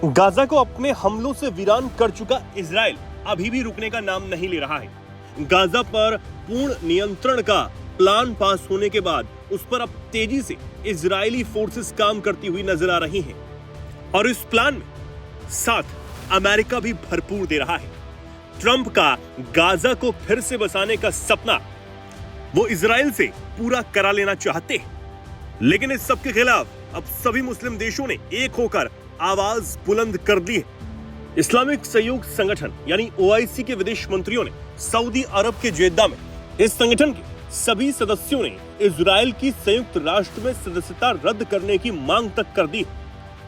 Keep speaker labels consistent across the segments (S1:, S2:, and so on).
S1: Gaza को अपने हमलों से वीरान कर चुका इजराइल अभी भी रुकने का नाम नहीं ले रहा है। गाजा पर पूर्ण नियंत्रण का प्लान पास होने के बाद उस पर अब तेजी से इजरायली फोर्सेस काम करती हुई नजर आ रही हैं और इस प्लान में साथ अमेरिका भी भरपूर दे रहा है। ट्रंप का गाजा को फिर से बसाने का सपना वो इजराइल से पूरा करा लेना चाहते हैं, लेकिन इस सब के खिलाफ अब सभी मुस्लिम देशों ने एक होकर आवाज बुलंद कर दी है। इस्लामिक सहयोग संगठन यानी ओआईसी के विदेश मंत्रियों ने सऊदी अरब के जेद्दा में इस संगठन के सभी सदस्यों ने इजराइल की संयुक्त राष्ट्र में सदस्यता रद्द करने की मांग तक कर दी।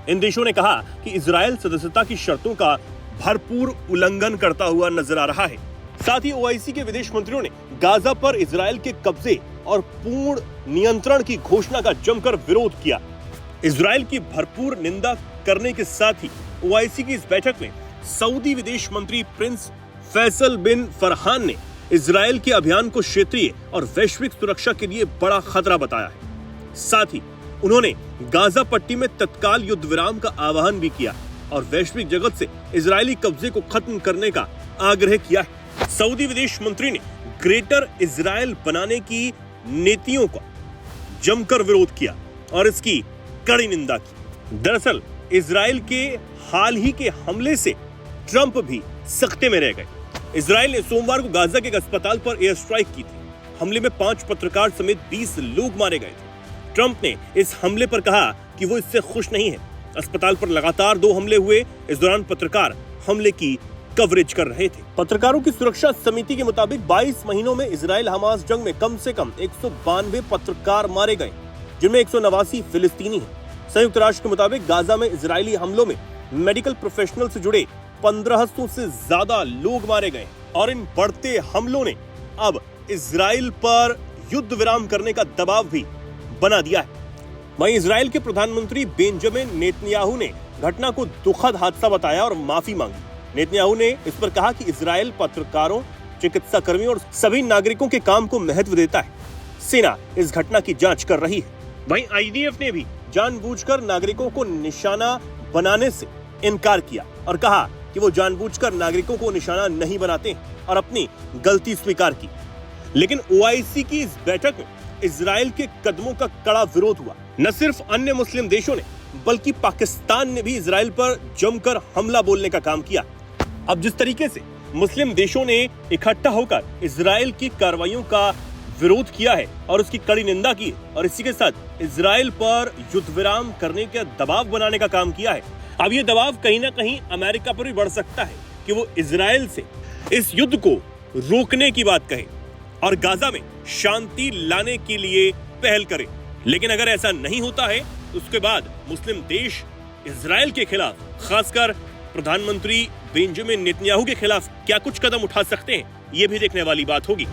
S1: इन देशों ने कहा कि इजराइल सदस्यता की शर्तों का भरपूर उल्लंघन करता हुआ नजर आ रहा है। साथ ही ओआईसी के विदेश मंत्रियों ने गाजा पर इजराइल के कब्जे और पूर्ण नियंत्रण की घोषणा का जमकर विरोध किया। इजराइल की भरपूर निंदा करने के साथ ही ओआईसी की इस बैठक में सऊदी विदेश मंत्री प्रिंस फैसल बिन फरहान ने इजराइल के अभियान को क्षेत्रीय और वैश्विक सुरक्षा के लिए बड़ा खतरा बताया है। साथ ही उन्होंने गाजा पट्टी में तत्काल युद्ध विराम का आह्वान भी किया और वैश्विक जगत से इजरायली कब्जे को खत्म करने का आग्रह किया है। सऊदी विदेश मंत्री ने ग्रेटर इजराइल बनाने की नीतियों का जमकर विरोध किया और इसकी कड़ी निंदा की। दरअसल इजराइल के हाल ही के हमले से ट्रंप भी सख्ते में रह गए। इजराइल ने सोमवार को गाजा के एक अस्पताल पर एयर स्ट्राइक की थी। हमले में 5 पत्रकार समेत 20 लोग मारे गए थे। ट्रंप ने इस हमले पर कहा कि वो इससे खुश नहीं है। अस्पताल पर लगातार 2 हमले हुए। इस दौरान पत्रकार हमले की कवरेज कर रहे थे। पत्रकारों की सुरक्षा समिति के मुताबिक 22 महीनों में इजराइल हमास जंग में कम से कम 192 पत्रकार मारे गए, जिनमें 189 फिलिस्तीनी हैं। संयुक्त राष्ट्र के मुताबिक गाजा में इजरायली हमलों में मेडिकल प्रोफेशनल से जुड़े 1500 से ज्यादा लोग मारे गए और इन बढ़ते हमलों ने अब इजराइल पर युद्ध विराम करने का दबाव भी बना दिया है। वहीं इजराइल के प्रधानमंत्री बेंजामिन नेतन्याहू ने घटना को दुखद हादसा बताया और माफी मांगी। नेतन्याहू ने इस पर कहा कि इजराइल पत्रकारों, चिकित्सा कर्मियों और सभी नागरिकों के काम को महत्व देता है। सेना इस घटना की जांच कर रही है। वहीं आईडीएफ ने भी जानबूझकर नागरिकों को निशाना बनाने से इनकार किया और कहा कि वो जानबूझकर नागरिकों को निशाना नहीं बनाते और अपनी गलती स्वीकार की। लेकिन ओआईसी की इस बैठक में इजराइल के कदमों का कड़ा विरोध हुआ। न सिर्फ अन्य मुस्लिम देशों ने बल्कि पाकिस्तान ने भी इजराइल पर जमकर हमला बोलने का काम किया। अब जिस तरीके से मुस्लिम देशों ने इकट्ठा होकर इजराइल की कार्रवाइयों का विरोध किया है और उसकी कड़ी निंदा की है और इसी के साथ इजराइल पर युद्ध विराम करने का दबाव बनाने का काम किया है, अब ये दबाव कहीं ना कहीं अमेरिका पर भी बढ़ सकता है कि वो इजराइल से इस युद्ध को रोकने की बात कहे और गाजा में शांति लाने के लिए पहल करे। लेकिन अगर ऐसा नहीं होता है तो उसके बाद मुस्लिम देश इजराइल के खिलाफ, खासकर प्रधानमंत्री बेंजामिन नेतन्याहू के खिलाफ क्या कुछ कदम उठा सकते हैं, ये भी देखने वाली बात होगी।